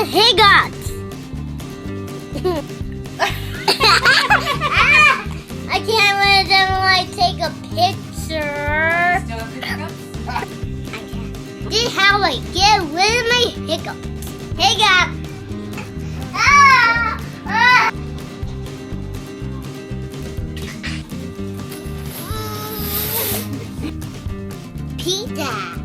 hiccups. I can't let them like take a picture. Still have hiccups? I can't. This is how I get rid of my hiccups. Hiccup. Pizza.